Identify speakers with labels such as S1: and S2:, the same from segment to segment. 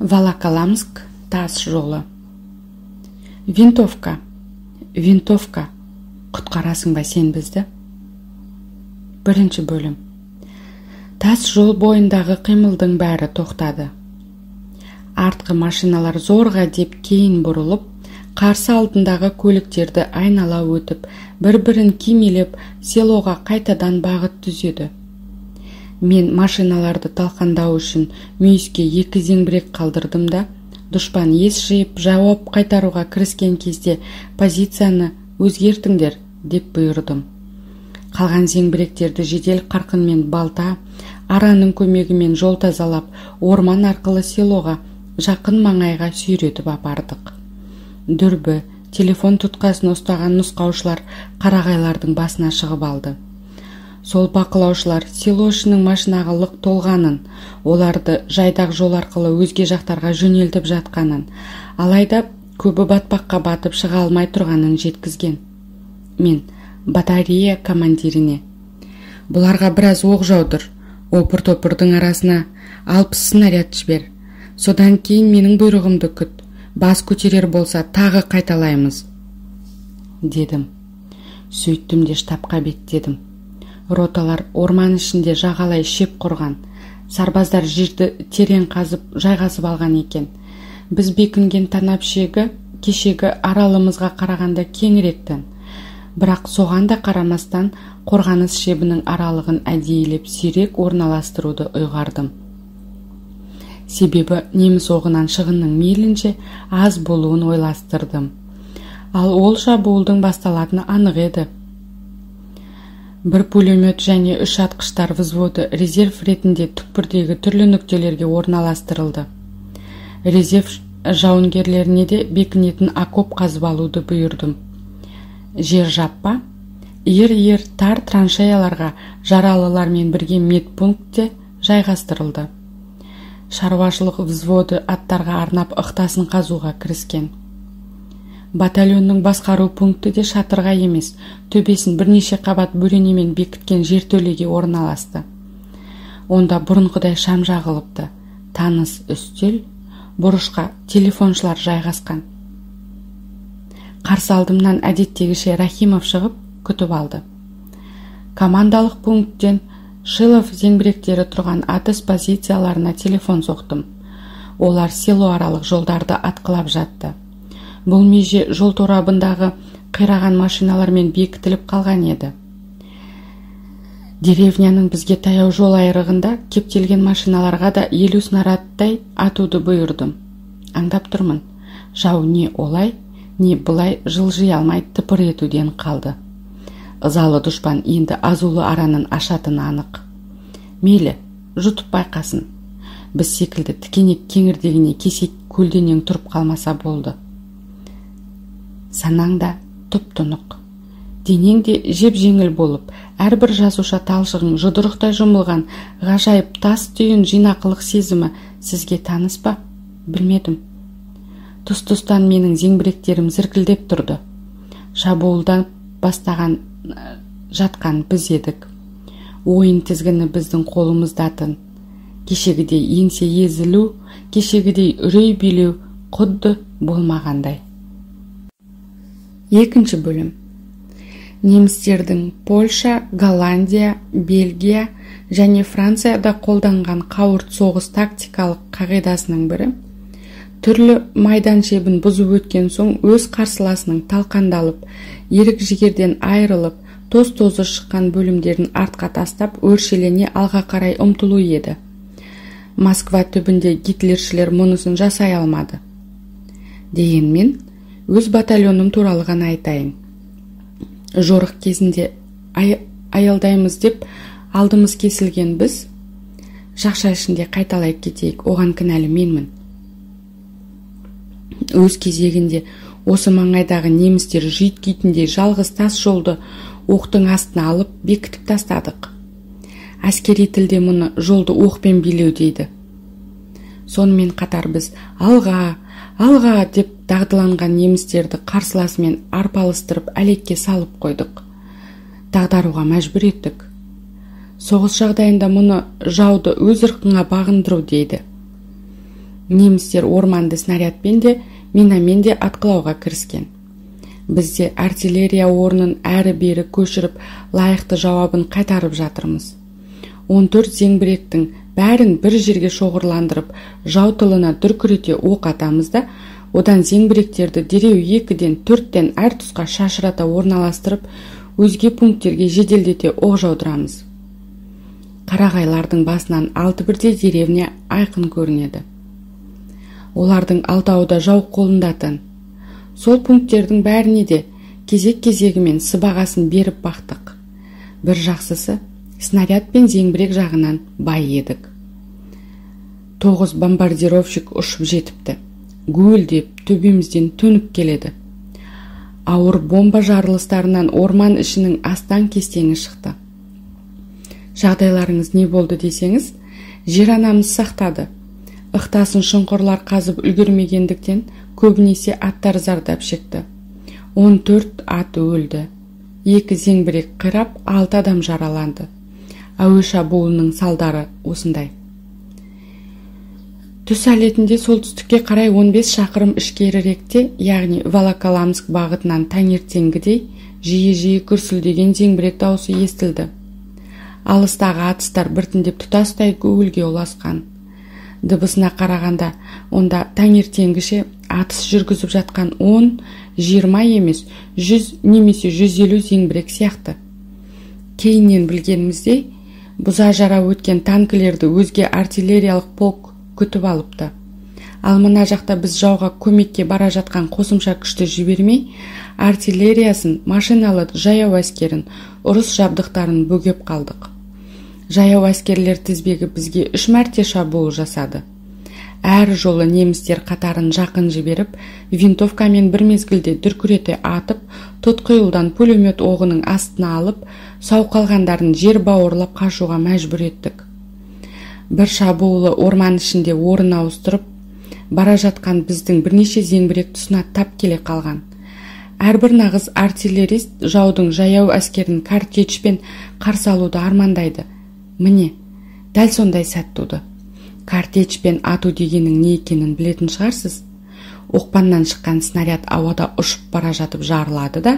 S1: Волоколамск тас жолы. Винтовка, құтқарасың ба сен бізді? Бірінші бөлім. Тас жол бойындағы қимылдың бәрі тоқтады. Артқы машиналар зорға деп кейін бұрылып, қарсы алдындағы көліктерді айнала өтіп, бір-бірін кимелеп, селоға қайтадан бағыт түзеді. Мен машиналарды талқандау үшін мүйіске 2 зеңбірек қалдырдым да, дұшпан ес жиып жауап қайтаруға кіріскен кезде позицияны өзгертіңдер деп бұйырдым. Қалған зеңбіректерді жедел қарқынмен балта, араның көмегімен жол тазалап, орман арқылы селоға жақын маңайға сүйретіп апардық. Дүрбі, телефон тұтқасын ұстаған нұсқаушылар қарағайлардың басына шығып алды. Сол бақылаушылар селошының машинаға лық толғанын, оларды жайдақ жол арқылы өзге жақтарға жөнелтіп жатқанын, алайда көбі батпаққа батып шыға алмай тұрғанын жеткізген. Мен батарея командиріне: бұларға біраз оқ жаудыр, опыр-топырдың арасына 60 снаряд жібер. Содан кейін менің бұйрығымды күт. Бас көтерер болса тағы қайталаймыз, дедім. Сөйттім де штабқа беттедім. Роталар орман ішінде жағалай шеп құрған. Сарбаздар жерді терең қазып, жайғасып алған екен. Біз бекінген танап шегі кешегі аралымызға қарағанда кеңіректен. Бірақ соған да қарамастан қорғаныс шебінің аралығын әдейілеп сирек орналастыруды ұйғардым. Себебі неміс оғынан шығынның мейлінше аз болуын ойластырдым. Ал ол шабуылдың басталатыны анық еді. Бір пулемет және 3 атқыштар взводы резерв ретінде түкпірдегі түрлі нүктелерге орналастырылды. Резерв жауынгерлеріне де бекінетін окоп қазып алуды бұйырдым. Жер жаппа, ер тар траншеяларға жаралылармен бірге медпунктте жайғастырылды. Шаруашылық взводы аттарға арнап ықтасын қазуға кіріскен. Батальонның басқару пункті де шатырға емес, төбесін бірнеше қабат бөренемен бекіткен жертөлеге орналасты. Онда бұрынғыдай шам жағылыпты. Таныс үстел, бұрышқа телефоншылар жайғасқан. Қарсы алдымнан әдеттегіше Рахимов шығып күтіп алды. Командалық пункттен Шилов зеңбіректері тұрған атыс позицияларына телефон соқтым. Олар село аралық жолдарды атқылап жатты. Бұл меже жол торабындағы қираған машиналармен бекітіліп қалған еді. Деревняның бізге таяу жол айрығында кептелген машиналарға да 50 снарядтай атуды бұйырдым. Аңдап тұрмын. Жау не олай, не бұлай жылжи алмай тыпыр етуден қалды. Ызалы дұшпан енді азулы аранын ашатыны анық. Мейлі, жұтып байқасын. Біз секілді тікенек кеңірдегіне кесек көлденең тұрып қалмаса болды. Санаңда тұп-тұнық. Денең де жеп-жеңіл болып, әрбір жасуша талшығың жұдырықтай жұмылған ғажайып тас түйін жинақылық сезімі сізге таныс па? Білмедім. Тұс-тұстан менің зеңбіректерім зіркілдеп тұрды. Шабуылдан бастаған жатқан біз едік. Ойын тізгіні біздің қолымыздатын. Кешегідей еңсе езілу, кешегідей үрей билеу құдды болмағандай. Екінші бөлім. Немістердің Польша, Голландия, Бельгия және Францияда қолданған қауырт соғыс тактикалық қағидасының бірі, түрлі майдан шебін бұзып өткен соң өз қарсыласының талқандалып, ерік жігерден айырылып, тоз-тозы шыққан бөлімдерін артқа тастап, өршелене алға қарай ұмтылу еді. Москва түбінде гитлершілер мұнысын жасай алмады. Дегенмен, өз батальоным туралы ғана айтайын. Жорық кезінде аялдаймыз деп алдымыз кесілген біз, жақша ішінде қайталай кетейік, оған кінәлі менмін. Өз кезегінде осы маңайдағы немістер жүйткейтіндей жалғыз тас жолды оқтың астына алып бекітіп тастадық. Әскери тілде мұны жолды оқпен билеу дейді. Сонымен қатар біз алға деп дағдыланған немістерді қарсыласымен арпалыстырып әлекке салып қойдық. Дағдаруға мәжбүр еттік. Соғыс жағдайында мұны жауды өз ырқыңа бағындыру дейді. Немістер орманды снарядпен де, минамен де атқылауға кіріскен. Бізде артиллерия орнын әрі-бері көшіріп, лайықты жауабын қайтарып жатырмыз. 14 зеңбіректің бәрін бір жерге шоғырландырып, жау тылына дүркірете оқ атамыз да, одан зеңбіректерді дереу 2-ден 4-тен әр тұсқа шашырата орналастырып, өзге пункттерге жеделдете оқ жаудырамыз. Қарағайлардың басынан 6 бірдей деревня айқын көрінеді. Олардың 6-ауы да жау қолындатын. Сол пункттердің бәріне де кезек-кезегімен сыбағасын беріп бақтық. Бір жақсысы, снаряд пен зеңбірек жағынан бай едік. 9 бомбардировщик ұшып жетіпті. Гуілдеп, төбемізден төніп келеді. Ауыр бомба жарылыстарынан орман ішінің астан-кестеңі шықты. Жағдайларыңыз не болды десеңіз, жер анамыз сақтады. Ықтасын шұңқырлар қазып үлгермегендіктен көбінесе аттар зардап шекті. 14 ат өлді. 2 зеңбірек қирап, 6 адам жараланды. Әуе шабуылының салдары осындай. Түс әлетінде солтүстікке қарай 15 шақырым ішкеріректе, яғни Волоколамск бағытынан таңертеңгідей жиі-жиі күрсілдеген зеңбірек даусы естілді. Алыстағы атыстар біртіндеп тұтастай гуілге ұласқан. Дыбысына қарағанда, онда таңертеңгіше атыс жүргізіп жатқан 10, 20 емес, 100 немесе 150 зеңбірек сияқты. Кейіннен білгеніміздей, бұза жара өткен танкілерді өзге артиллериялық полк күтіп алыпты. Ал мына жақта біз жауға көмекке бара жатқан қосымша күшті жібермей, артиллериясын, машиналы жаяу әскерін, ұрыс жабдықтарын бөгеп қалдық. Жаяу әскерлер тізбегі бізге 3 мәрте шабуыл жасады. Әр жолы немістер қатарын жақын жіберіп, винтовкамен бір мезгілде дүркірете атып, тұтқиылдан пулемет оғының астына алып, сау қалғандарын жер бауырлап қашуға мәжбүр еттік. Бір шабуылы орман ішінде орын ауыстырып, бара жатқан біздің бірнеше зеңбірек тұсына тап келе қалған. Әрбір нағыз артиллерист жаудың жаяу әскерін картечпен қарсы алуды армандайды. Міне, дәл сондай сәт туды. Картечпен ату дегенің не екенін білетін шығарсыз. Оқпаннан шыққан снаряд ауада ұшып бара жатып жарылады да,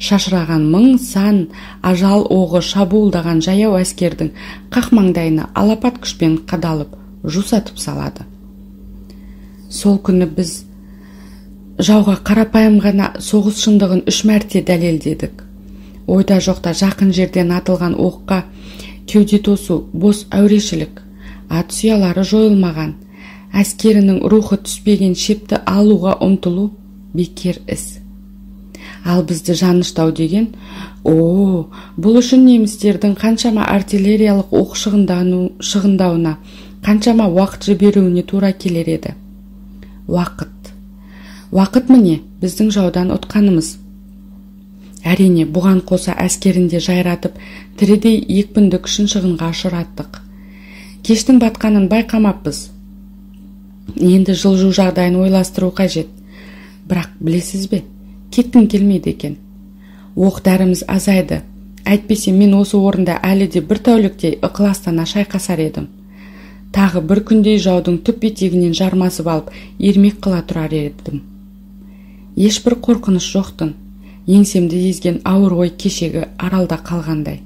S1: шашыраған мың сан ажал оғы шабуылдаған жаяу әскердің қақмаңдайына алапат күшпен қадалып, жусатып салады. Сол күні біз жауға қарапайым ғана соғыс шындығын 3 мәрте дәлелдедік. Ойда жоқта жақын жерден атылған оққа кеуде тосу бос әурешілік, ат сұялары жойылмаған, әскерінің рухы түспеген шепті алуға ұмтылу бекер іс. Ал бізді жаныштау деген, бұл үшін немістердің қаншама артиллериялық оқ шығындауына, қаншама уақыт жіберуіне тура келер еді. Уақыт міне біздің жаудан ұтқанымыз. Әрине, бұған қоса әскерінде жайратып, тірідей екпінді күшін шығынға ұшыраттық. Кештің батқанын байқамаппыз. Енді жылжу жағдайын ойластыру қажет. Бірақ білесіз бе, кеткім келмейді екен. Оқ дәріміз азайды. Әйтпесе мен осы орында әлі де бір тәуліктей ықыластана шайқасар едім. Тағы бір күндей жаудың түп етегінен жармасып алып, ермек қыла тұрар едім. Ешбір қорқыныш жоқтын. Еңсемді езген ауыр ой кешегі аралда қалғандай.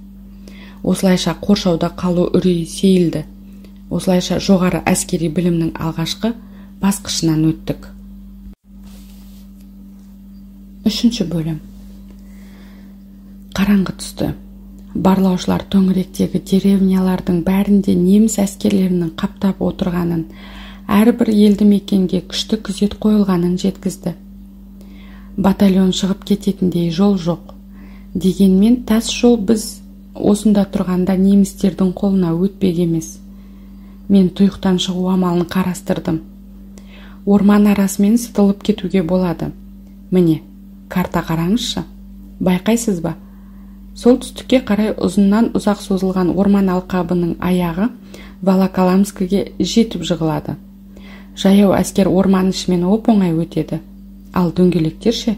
S1: Осылайша қоршауда қалу үрей сейілді. Осылайша жоғары әскери білімнің алғашқы басқышынан өттік. 3 бөлім. Қараңғы түсті. Барлаушылар төңіректегі деревнялардың бәрінде неміс әскерлерінің қаптап отырғанын, әрбір елді мекенге күшті күзет қойылғанын жеткізді. Батальон шығып кететіндей жол жоқ. Дегенмен тас жол біз осында тұрғанда немістердің қолына өтпек емес. Мен тұйықтан шығу амалын қарастырдым. Орман арасымен сытылып кетуге болады. Міне, карта қараңызшы. Байқайсыз ба? Солтүстікке қарай ұзыннан ұзақ созылған орман алқабының аяғы Волоколамскіге жетіп жығылады. Жаяу әскер орман ішімен оп-оңай өтеді. Ал дөңгелектер ше?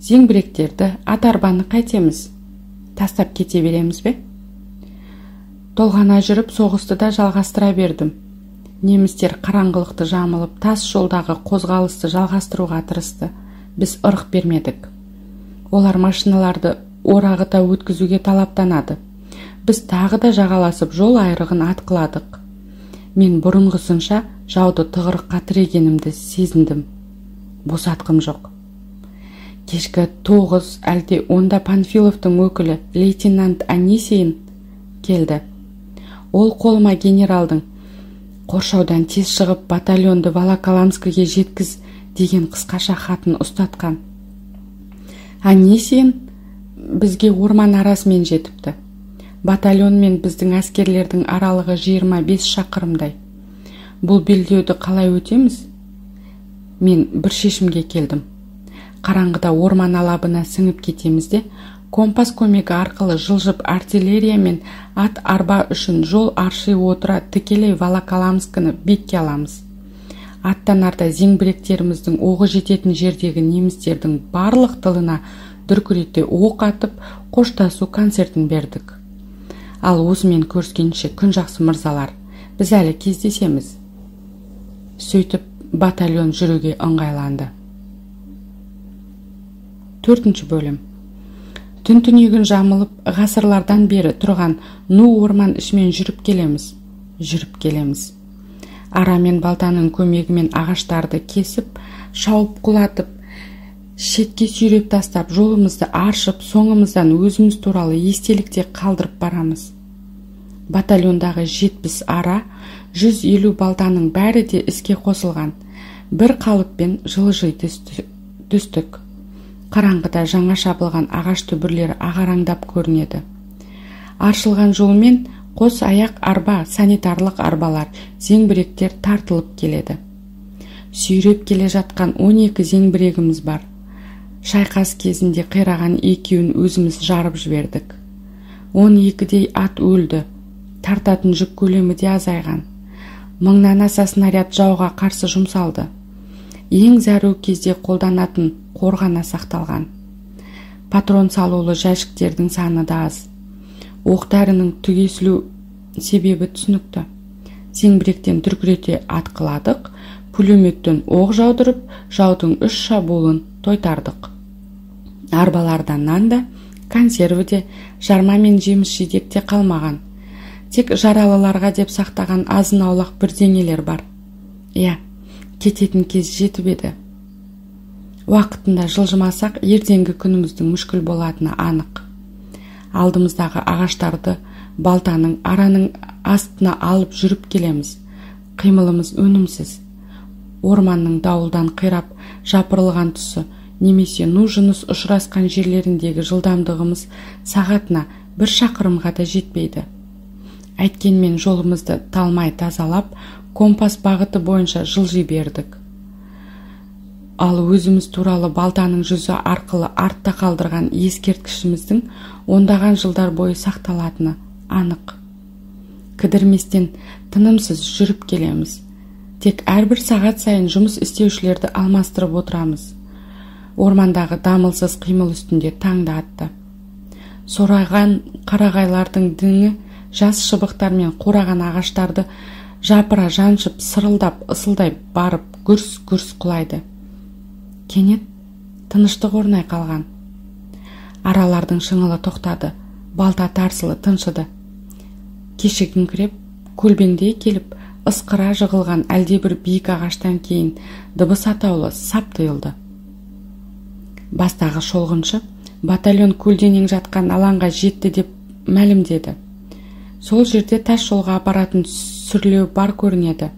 S1: Зеңбіректерді, ат-арбаны қайтеміз? Тастап кете береміз бе? Толғана жүріп соғысты да жалғастыра бердім. Немістер қараңғылықты жамылып, тас жолдағы қозғалысты жалғастыруға тырысты. Біз ырық бермедік. Олар машиналарды орағыта өткізуге талаптанады. Біз тағы да жағаласып жол айрығын атқыладық. Мен бұрынғысынша жауды тығырыққа тірегенімді сезіндім. Босатқым жоқ. Кешкі 9 әлде 10-да Панфиловтың өкілі лейтенант Анисейін келді. Ол қолыма генералдың қоршаудан тез шығып батальонды Волоколамскіге жеткіз деген қысқаша хатын ұстатқан. Анисейін бізге орман арасымен жетіпті. Батальон мен біздің әскерлердің аралығы 25 шақырымдай. Бұл белдеуді қалай өтеміз? Мен бір шешімге келдім. Қараңғыда орман алабына сіңіп кетемізде, компас көмегі арқылы жылжып артиллерия мен ат арба үшін жол арши отыра тікелей Волоколамскіні бетке аламыз. Аттанарда зеңбіректеріміздің оғы жететін жердегі немістердің барлық тылына дүркірете оқ атып, қоштасу концертін бердік. Ал осымен көріскенше күн жақсы мырзалар, біз әлі кездесеміз. Сөйтіп батальон жүруге ыңғайланды. 4-ші бөлім. Түн-түнегін жамылып, ғасырлардан бері тұрған ну орман ішімен жүріп келеміз. Ара мен балтаның көмегімен ағаштарды кесіп, шауып құлатып, шетке сүйреп тастап, жолымызды аршып, соңымыздан өзіміз туралы естелікте қалдырып барамыз. Батальондағы 70 ара, 150 балтаның бәрі де іске қосылған. Бір қалыппен жылжи түстік. Қараңғыда жаңа шабылған ағаш түбірлері ағараңдап көрінеді. Аршылған жолмен қос аяқ арба, санитарлық арбалар, зеңбіректер тартылып келеді. Сүйреп келе жатқан 12 зеңбірегіміз бар. Шайқас кезінде қираған екеуін өзіміз жарып жібердік. 12-дей ат өлді. Тартатын жүк көлемі де азайған. 1000-нан аса снаряд жауға қарсы жұмсалды. Ең зәру кезде қолданатын қорғана сақталған. Патрон салулы жәшіктердің саны да аз. Оқ-дәрінің түгесілу себебі түсінікті. Зеңбіректен дүркірете атқыладық, пулеметтен оқ жаудырып, жаудың 3 шабуылын тойтардық. Арбалардан нан да, консерві де, жарма мен жеміс жидекте қалмаған. Тек жаралыларға деп сақтаған азын аулақ бірдеңелер бар. Кететін кез жетіп еді. Уақытында жылжымасақ, ертеңгі күніміздің мүшкіл болатыны анық. Алдымыздағы ағаштарды балтаның араның астына алып жүріп келеміз. Қимылымыз өнімсіз. Орманның дауылдан қирап жапырылған тұсы, немесе ну жыныс ұшырасқан жерлеріндегі жылдамдығымыз сағатына 1 шақырымға да жетпейді. Әйткенмен жолымызды талмай тазалап, компас бағыты бойынша жылжи бердік. Ал өзіміз туралы балтаның жүзі арқылы артта қалдырған ескерткішіміздің ондаған жылдар бойы сақталатыны анық. Кідірместен тынымсыз жүріп келеміз. Тек әрбір сағат сайын жұмыс істеушілерді алмастырып отырамыз. Ормандағы дамылсыз қимыл үстінде таңда атты. Сорайған қарағайлардың діңі жас шыбықтар мен қураған ағаштарды жапыра жаншып, сырылдап, ысылдай барып, гүрс-гүрс құлайды. Кенет тыныштық орнай қалған. Аралардың шыңылы тоқтады, балта тарсылы тыншыды. Кешігіңкіреп, көлбеңдей келіп, ысқыра жығылған әлдебір биік ағаштан кейін дыбыс атаулы сап тыйылды. Бастағы шолғыншы батальон көлденең жатқан алаңға жетті деп мәлімдеді. Сол жерде тас жолға апаратын сүрлеу бар көрінеді.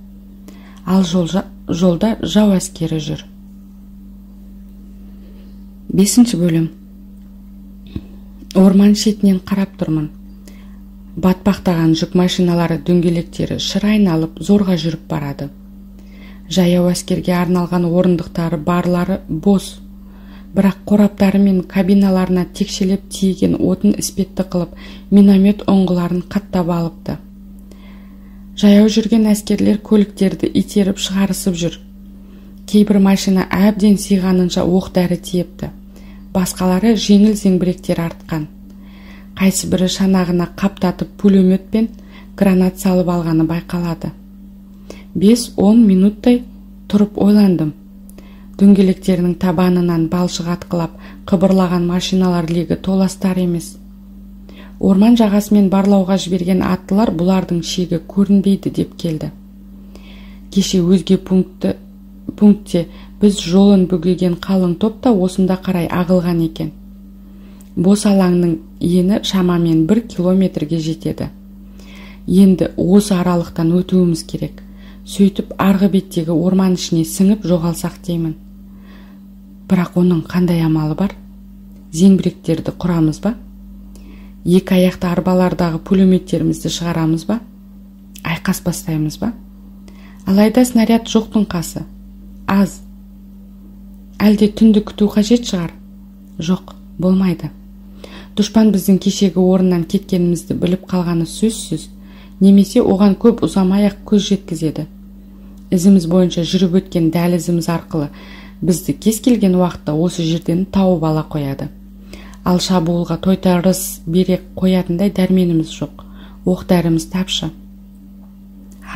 S1: Ал жолда жау әскері жүр. 5-ші бөлім. Орман шетінен қарап тұрмын. Батпақтаған жүк машиналары дөңгелектері шыр айналып зорға жүріп барады. Жаяу әскерге арналған орындықтары барлары бос. Бірақ қораптары мен кабиналарына текшелеп тиеген отын іспетті қылып, миномет оңғыларын қаттап алыпты. Жаяу жүрген әскерлер көліктерді итеріп шығарысып жүр. Кейбір машина әбден сиғанынша оқ-дәрі тиепті. Басқалары жеңіл зеңбіректер артқан. Қайсы бірі шанағына қаптатып пулемет пен гранат салып алғаны байқалады. 5-10 минуттай тұрып ойландым. Дөңгелектерінің табанынан балшық атқылап қыбырлаған машиналар легі толастар емес. Орман жағасымен барлауға жіберген аттылар бұлардың шегі көрінбейді деп келді. Кеше өзге пунктте біз жолын бөгеген қалың топ та осында қарай ағылған екен. Бос алаңның ені шамамен 1 километрге жетеді. Енді осы аралықтан өтуіміз керек. Сөйтіп арғы беттегі орман ішіне сіңіп жоғалсақ деймін. Бірақ оның қандай амалы бар? Зеңбіректерді құрамыз ба? Екі аяқты арбалардағы пулеметтерімізді шығарамыз ба? Айқас бастаймыз ба? Алайда снаряд жоқтың қасы. Аз. Әлде түнді күту қажет шығар? Жоқ, болмайды. Дұшпан біздің кешегі орыннан кеткенімізді біліп қалғаны сөзсіз, немесе оған көп ұзамай-ақ көз жеткізеді. Ізіміз бойынша жүріп өткен дәлізіміз арқылы бізді кез келген уақытта осы жерден тауып ала қояды. Ал шабуылға тойтарыс бере қоятындай дәрменіміз жоқ. Оқ-дәріміз тапшы.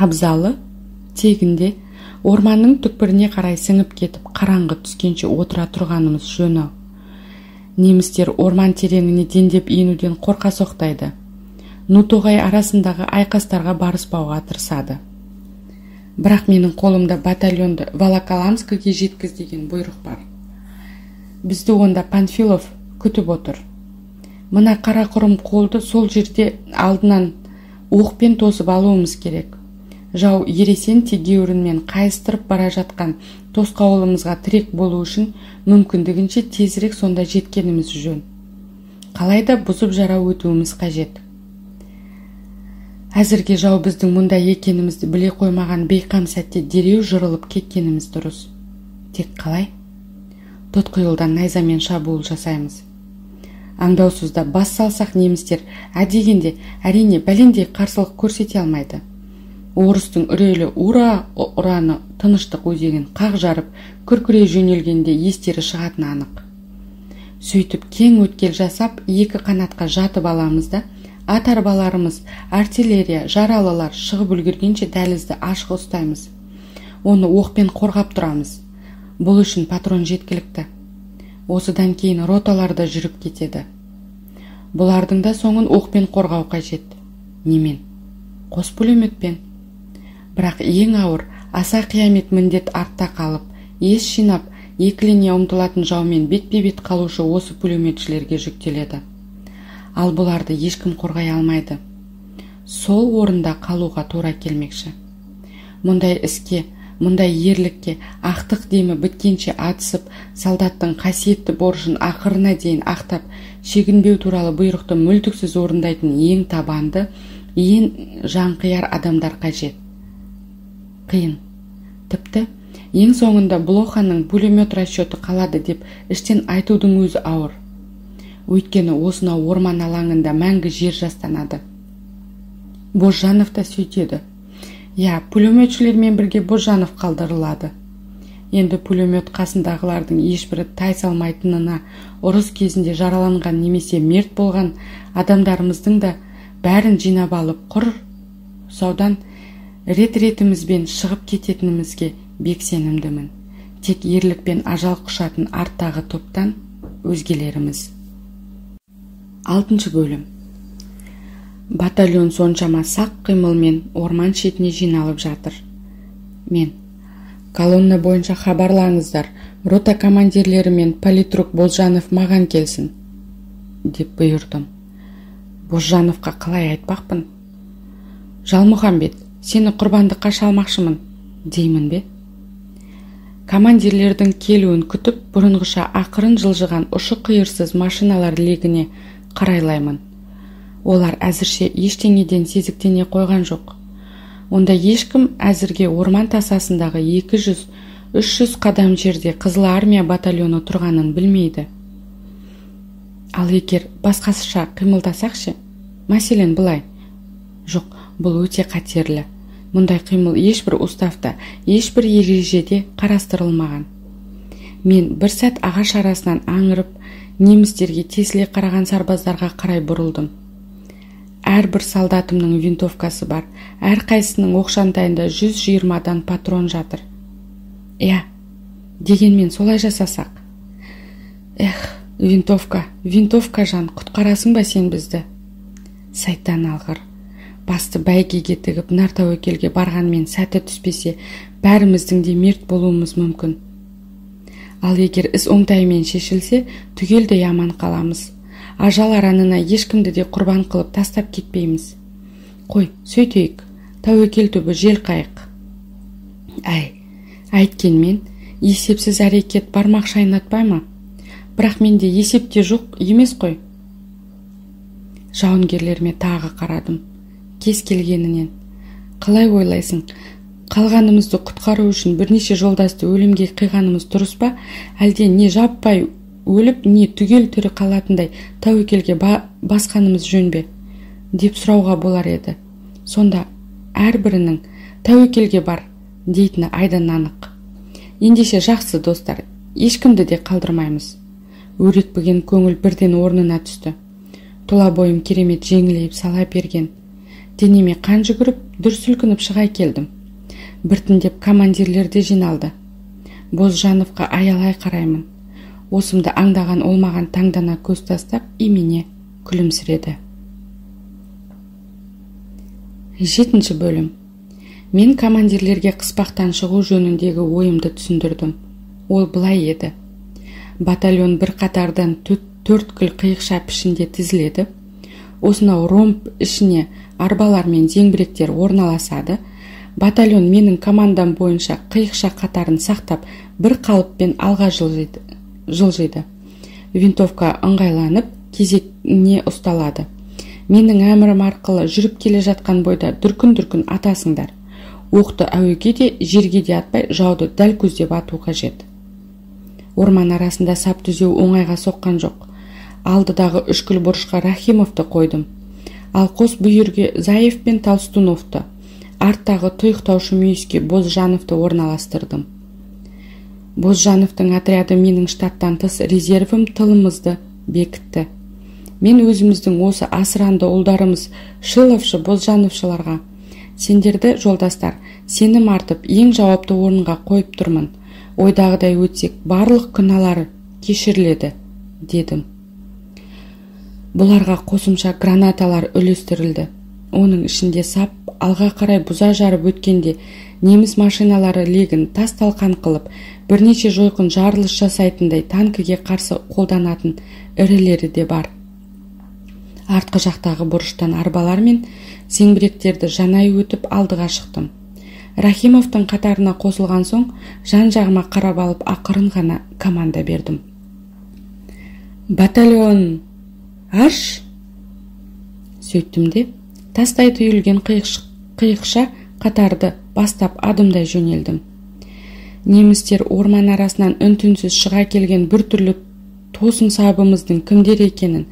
S1: Абзалы тегінде орманның түкпіріне қарай сіңіп кетіп, қараңғы түскенше отыра тұрғанымыз жөн-ау. Немістер орман тереңіне дендеп енуден қорқа соқтайды. Нутоғай арасындағы айқастарға барыспауға тырысады. Бірақ менің қолымда батальонды Волоколамскіге жеткіз деген бұйрық бар. Бізді онда Панфилов күтіп отыр. Мына қарақұрым қолды сол жерде алдынан оқпен тосып алуымыз керек. Жау ересен тегеурінмен қайыстырып бара жатқан тосқауылымызға тірек болу үшін мүмкіндігінше тезірек сонда жеткеніміз жөн. Қалайда бұзып жара өтуіміз қажет. Әзірге жау біздің мұнда екенімізді біле қоймаған бейқам сәтте дереу жырылып кеткеніміз дұрыс. Тек қалай? Тұтқиылдан найзамен шабуыл жасаймыз. Аңдаусызда бас салсақ немістер әдегенде әрине бәлендей қарсылық көрсете алмайды. Орыстың үрейлі ура ұраны тыныштық өзегін қақ жарып, күркірей жөнелгенде естері шығатыны анық. Сөйтіп кең өткел жасап, екі қанатқа жатып аламыз да, ат арбаларымыз, артиллерия, жаралылар шығып үлгергенше дәлізді ашық ұстаймыз. Оны оқпен қорғап тұрамыз. Бұл үшін патрон жеткілікті. Осыдан кейін роталарда жүріп кетеді. Бұлардың да соңын оқпен қорғау қажет. Немен? Қос пулеметпен. Бірақ ең ауыр, аса қиямет міндет артта қалып, ес жинап, екілене ұмтылатын жаумен бетпе-бет қалушы осы пулеметшілерге жүктеледі. Ал бұларды ешкім қорғай алмайды. Сол орында қалуға тура келмекші. Мұндай іске, мұндай ерлікке ақтық демі біткенше атысып, солдаттың қасиетті борышын ақырына дейін ақтап, шегінбеу туралы бұйрықты мүлтіксіз орындайтын ең табанды, ең жанқияр адамдар қажет. Қиын. Тіпті ең соңында Блоханың пулемет расчеті қалады деп іштен айтудың өзі ауыр. Өйткені осынау орман алаңында мәңгі жер жастанады. Божанов та сөйтеді. Пулеметшілермен бірге Божанов қалдырылады. Енді пулемет қасындағылардың ешбірі тай салмайтынына, ұрыс кезінде жараланған немесе мерт болған адамдарымыздың да бәрін жинап алып құр саудан рет-ретімізбен шығып кететінімізге бек сенімдімін. Тек ерлікпен ажал құшатын арттағы топтан өзгелеріміз. 6 бөлім. Батальон соншама сақ қимылмен орман шетіне жиналып жатыр. Мен: колонна бойынша хабарлаңыздар, рота командирлері мен политрук Божанов маған келсін, деп бұйырдым. Божановқа қалай айтпақпын? Жалмұхамбет, сені құрбандыққа шалмақшымын, деймін бе? Командирлердің келуін күтіп, бұрынғыша ақырын жылжыған ұшы-қиырсыз машиналар легіне қарайлаймын. Олар әзірше ештеңеден сезіктене қойған жоқ. Онда ешкім әзірге орман тасасындағы 200-300 қадам жерде Қызыл армия батальоны тұрғанын білмейді. Ал егер басқасыша қимылдасақшы? Мәселен былай. Жоқ, бұл өте қатерлі. Мұндай қимыл ешбір уставта, ешбір ережеде қарастырылмаған. Мен бір сәт ағаш арасынан аңырып, немістерге тесіле қараған сарбаздарға қарай бұрылдым. әрбір солдатымның винтовкасы бар. Әрқайсының оқшантайында 120-дан патрон жатыр. Дегенмен солай жасасақ. Винтовка жан, құтқарасың ба сен бізді? Сайтан алғыр. Басты бәйгеге тігіп нар тәуекелге барғанмен сәті түспесе, бәріміздің де мерт болуымыз мүмкін. Ал егер іс оңтаймен шешілсе, түгелдей аман қаламыз. Ажал аранына ешкімді де құрбан қылып тастап кетпейміз. Қой, сөйтейік. Тәуекел түбі жел қайық. Әйткенмен, есепсіз әрекет бармақ шайнатпай ма? Бірақ менде есепте жоқ емес қой. Жауынгерлеріме тағы қарадым. Кез келгенінен. Қалай ойлайсың? Қалғанымызды құтқару үшін бірнеше жолдасты өлімге қиғанымыз дұрыс па? Әлде не жаппай өліп, не түгел тірі қалатындай тәуекелге басқанымыз жөн бе? Деп сұрауға болар еді. Сонда әрбірінің тәуекелге бар дейтіні айдан анық. Ендеше жақсы достар, ешкімді де қалдырмаймыз. Өрекпіген көңіл бірден орнына түсті. Тұла бойым керемет жеңілейіп сала берген. Денеме қан жүгіріп, дүрсілкініп шыға келдім. Біртіндеп командирлер де жиналды. Бозжановқа аялай қараймын. Осымды аңдаған олмаған таңдана көз тастап, имене күлімсіреді. 7 бөлім. Мен командирлерге қыспақтан шығу жөніндегі ойымды түсіндірдім. Ол былай еді. Батальон бір қатардан 4 қиықша пішінде тізіледі. Осынау ромб ішіне арбалар мен зеңбіректер орналасады. Батальон менің командам бойынша қиықша қатарын сақтап, бір қалыппен алға жылжиды. Винтовка ыңғайланып, кезекне ұсталады. Менің әмірім арқылы жүріп келе жатқан бойда дүркін-дүркін атасыңдар. Оқты әуеге де, жерге де атпай, жауды дәл көздеп ату қажет. Орман арасында сап түзеу оңайға соққан жоқ. Алдыдағы үшкіл бұрышқа Рахимовты қойдым. Ал қос бүйірге Заев пен Толстуновты, арттағы тұйықтаушы мүйіске Бозжановты орналастырдым. Бозжановтың отряды менің штаттан тыс резервім тылымызды бекітті. Мен өзіміздің осы асыранды ұлдарымыз Шиловшы, Бозжановшыларға: сендерді, жолдастар, сенім артып, ең жауапты орынға қойып тұрмын. Ойдағыдай өтсек, барлық күнәлары кешіріледі, дедім. Бұларға қосымша гранаталар үлестірілді. Оның ішінде сап алға қарай бұза жарып өткенде неміс машиналары легін тас-талқан қылып, бірнеше жойқын жарылыс жасайтындай танкіге қарсы қолданатын ірілері де бар. Артқы жақтағы бұрыштан арбалар мен зеңбіректерді жанай өтіп алдыға шықтым. Рахимовтың қатарына қосылған соң, жан-жағыма қарап алып ақырын ғана команда бердім. Батальон, арш! Сөйттім де, тастай түйілген қиықша қатарды бастап адымдай жөнелдім. Немістер орман арасынан үн-түнсіз шыға келген бір түрлі тосын сабымыздың кімдер екенін,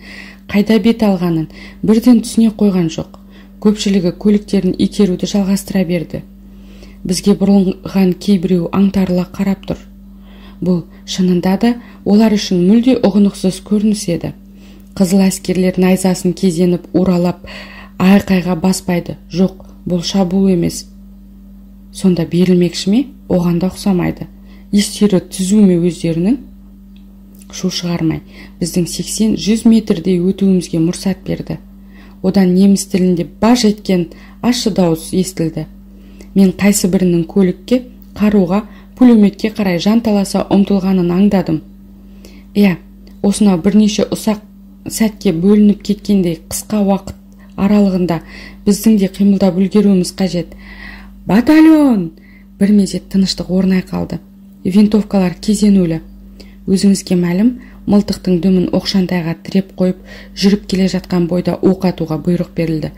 S1: қайда бет алғанын бірден түсіне қойған жоқ. Көпшілігі көліктерін итеруді жалғастыра берді. Бізге бұрылған кейбіреу аңтарыла қарап тұр. Бұл шынында да олар үшін мүлде ұғынықсыз көрініс еді. Қызыл әскерлер найзасын кезеніп уралап, айқайға баспайды. Жоқ, бұл шабуыл емес. Сонда берілмекші ме? Оған да ұқсамайды. Естері түзу ме өздерінің? Шу шығармай, біздің 80-100 метрдей өтуімізге мұрсат берді. Одан неміс тілінде баж еткен ащы дауыс естілді. Мен қайсы бірінің көлікке, қаруға, пулеметке қарай жанталаса ұмтылғанын аңдадым. Осынау бірнеше ұсақ сәтке бөлініп кеткендей қысқа уақыт аралығында біздің де қимылдап үлгеруіміз қажет. Батальон! Бір мезет тыныштық орнай қалды. Винтовкалар кезенулі. Өзіңізге мәлім, мылтықтың дүмін оқшантайға тіреп қойып, жүріп келе жатқан бойда оқ атуға бұйрық берілді.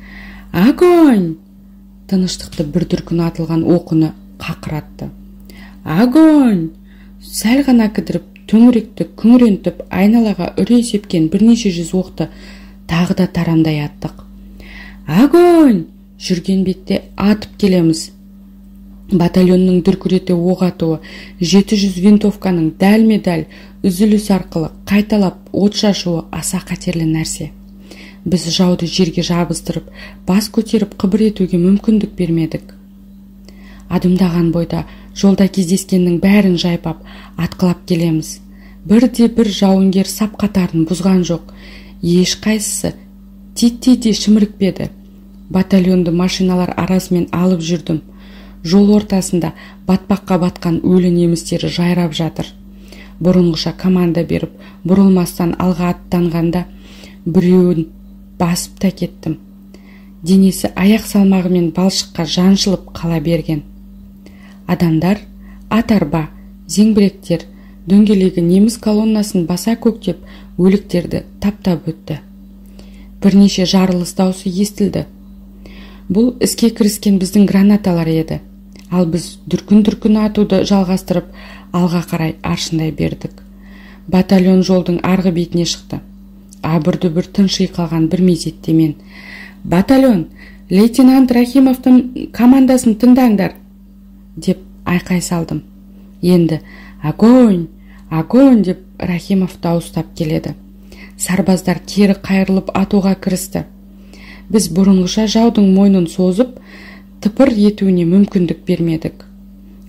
S1: Огонь! Тыныштықты бір дүркін атылған оқыны қақыратты. Огонь! Сәл ғана кідіріп, төңіректі күңірентіп, айналаға үрей сепкен бірнеше жүз оқты тағы да тарамдай аттық. Огонь! Жүрген бетте атып келеміз. Батальонның дүркірете оқ атуы 700 винтовканың дәлме-дәл үзіліс арқылы қайталап от шашуы аса қатерлі нәрсе. Біз жауды жерге жабыстырып, бас көтеріп қыбыр етуге мүмкіндік бермедік. Адымдаған бойда жолда кездескеннің бәрін жайпап, атқылап келеміз. Бірде-бір жауынгер сап қатарын бұзған жоқ. Ешқайсысы титтей де шімірікпеді. Батальонды машиналар арасымен алып жүрдім. Жол ортасында батпаққа батқан өлі немістері жайрап жатыр. Бұрынғыша команда беріп, бұрылмастан алға аттанғанда біреуін басып та кеттім. Денесі аяқ салмағымен балшыққа жаншылып қала берген. Адамдар, ат-арба, зеңбіректер, дөңгелегі неміс колоннасын баса көктеп, өліктерді таптап өтті. Бірнеше жарылыс даусы естілді. Бұл іске кіріскен біздің гранаталар еді. Ал біз дүркін-дүркін атуды жалғастырып, алға қарай аршындай бердік. Батальон жолдың арғы бетіне шықты. Абырды-бір тынши қалған бір мезетте мен: «Батальон, лейтенант Рахимовтың командасын тыңдаңдар!» деп айқай салдым. Енді «Огонь! Огонь!» деп Рахимов дауыстап келеді. Сарбаздар кері қайырылып атуға кірісті. Біз бұрынғыша жаудың мойнын созып, тыпыр етуіне мүмкіндік бермедік.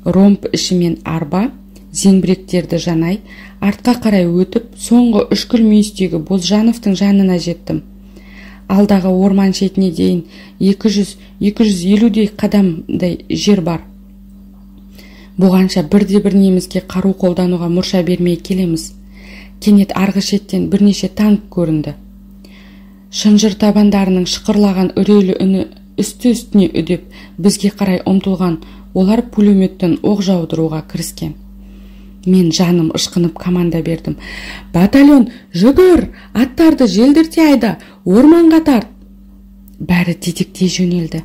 S1: Ромб ішімен арба, зеңбіректерді жанай, артқа қарай өтіп, соңғы үшкіл мүйістегі Бозжановтың жанына жеттім. Алдағы орман шетіне дейін 200-250 қадамдай жер бар. Бұғанша бірде-бір немізге қару қолдануға мұрша бермей келеміз. Кенет арғы шеттен бірнеше танк көрінді. Шынжыр табандарының шықырлаған үрейлі үні үсті-үстіне үдеп, бізге қарай ұмтылған, олар пулеметтен оқ жаудыруға кіріскен. Мен жаным ышқынып команда бердім: «Батальон, жүгір! Аттарды желдірте айда! Орманға тарт!» Бәрі дедектей жөнелді.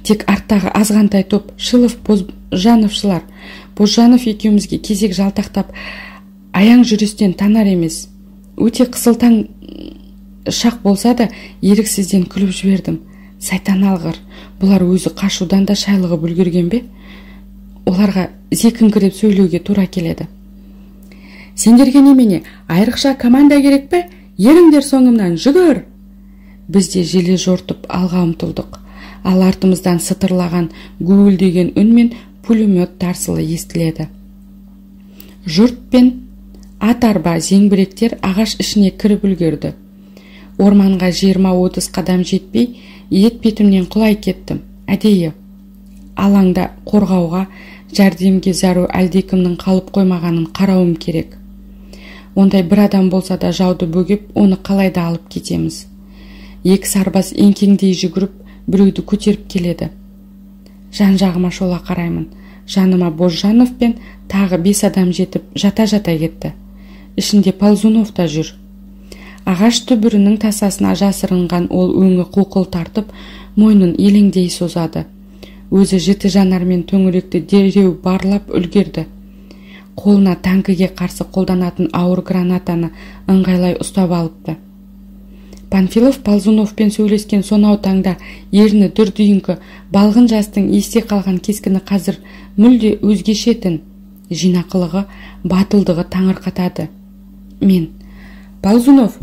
S1: Тек арттағы азғантай топ Шилов, Бозжановшылар. Бозжанов екеумізге кезек жалтақтап, аяң жүрістен танар емес. Өте қысылтаң шақ болса да, еріксізден күліп жібердім. Сайтан алғыр, бұлар өзі қашудан да шайлығып үлгерген бе? Оларға зекіңкіреп сөйлеуге тура келеді. «Сендерге немене, айрықша команда керек пе? Еріңдер соңымнан, жүгір!» Біз де желе жортып алға ұмтылдық. Ал артымыздан сытырлаған, гуілдеген үнмен пулемет тарсылы естіледі. Жұрт пен ат-арба, зеңбіректер ағаш ішіне кіріп үлгерді. Орманға 20-30 қадам жетпей, ет бетімнен құлай кеттім. Әдейі алаңда қорғауға, жәрдемге зәру әлдекімнің қалып қоймағанын қарауым керек. Ондай бір адам болса да жауды бөгеп, оны қалайда алып кетеміз. Екі сарбаз еңкеңдей жүгіріп, біреуді көтеріп келеді. Жан-жағыма шола қараймын. Жаныма Бозжанов пен тағы 5 адам жетіп, жата-жата кетті. Ішінде Ползунов та жүр. Ағаш түбірінің тасасына жасырынған ол өңі қуқыл тартып, мойнын елеңдей созады. Өзі жіті жанармен төңіректі дереу барлап үлгерді. Қолына танкіге қарсы қолданатын ауыр гранатаны ыңғайлай ұстап алыпты. Панфилов Ползуновпен сөйлескен сонау таңда ерні дүрдүйінкі, балғын жастың есте қалған кескіні қазір мүлде өзгешетін. Жинақылығы, батылдығы таңырқатады. Мен: «Ползунов,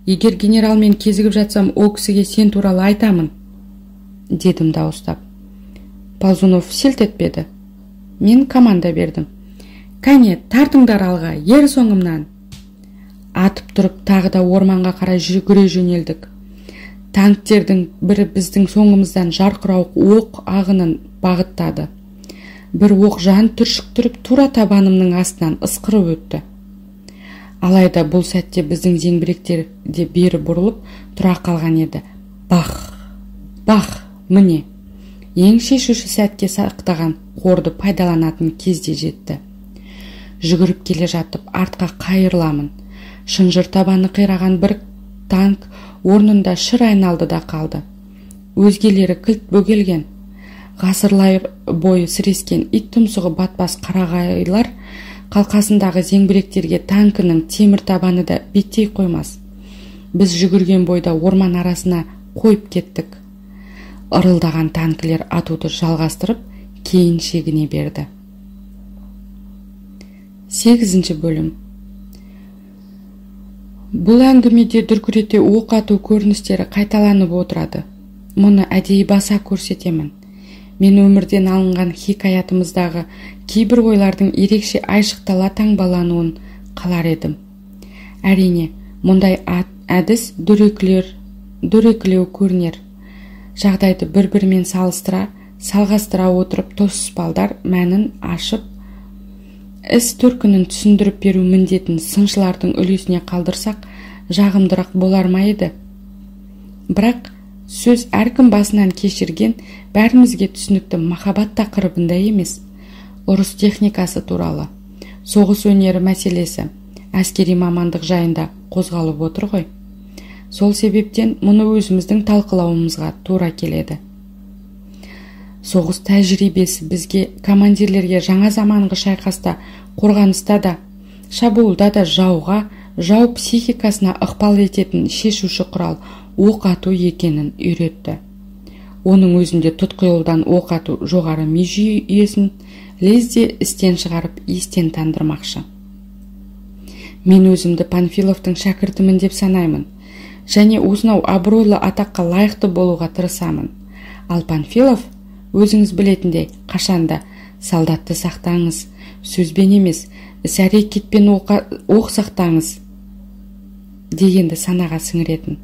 S1: егер генералмен кезігіп жатсам, о кісіге сен туралы айтамын», дедім дауыстап. Ползунов селт етпеді. Мен команда бердім: «Кәне, тартыңдар алға, ер соңымнан!» Атып тұрып, тағы да орманға қарай жүгіре жөнелдік. Танктердің бірі біздің соңымыздан жарқырауық оқ ағынын бағыттады. Бір оқ жан түршіктіріп, тура табанымның астынан ысқырып өтті. Алайда бұл сәтте біздің зеңбіректер де бері бұрылып тұра қалған еді. Бах! Бах! Міне! Ең шешуші сәтке сақтаған қорды пайдаланатын кезде жетті. Жүгіріп келе жатып, артқа қайырыламын. Шынжыр табаны қираған бір танк орнында шыр айналды да қалды. Өзгелері кілт бөгелген. Ғасырлар бойы сірескен ит тұмсығы батпас қарағайлар қалқасындағы зеңбіректерге танкінің темір табаны да беттей қоймас. Біз жүгірген бойда орман арасына қойып кеттік. Ырылдаған танкілер атуды жалғастырып, кейін шегіне берді. 8 бөлім. Бұл әңгімеде дүркірете оқ ату көріністері қайталанып отырады. Мұны әдейі баса көрсетемін. Мен өмірден алынған хикаятымыздағы кейбір ойлардың ерекше айшықтала таңбалануын қалар едім. Әрине, мұндай әдіс дөрекілеу көрінер. Жағдайды бір-бірімен салғастыра отырып тоспалдар мәнін ашып, іс төркінін түсіндіріп беру міндетін сыншылардың үлесіне қалдырсақ, жағымдырақ болар ма еді? Бірақ сөз әркім басынан кешірген, бәрімізге түсінікті махаббат тақырыбында емес, ұрыс техникасы туралы, соғыс өнері мәселесі, әскери мамандық жайында қозғалып отыр ғой. Сол себептен мұны өзіміздің талқылауымызға тура келеді. Соғыс тәжірибесі бізге командирлерге жаңа заманғы шайқаста, қорғаныста да, шабуылда да жау психикасына ықпал ететін шешуші құрал оқ ату екенін үйретті. Оның өзінде тұтқиылдан оқ ату жоғары ми жүйесін лезде істен шығарып, естен тандырмақшы. Мен өзімді Панфиловтың шәкіртімін деп санаймын, және осынау абыройлы атаққа лайықты болуға тырысамын. Ал Панфилов, өзіңіз білетіндей, қашанда солдатты сақтаңыз, сөзбен емес, іс-әрекетпен оқ сақтаңыз дегенді санаға сіңіретін.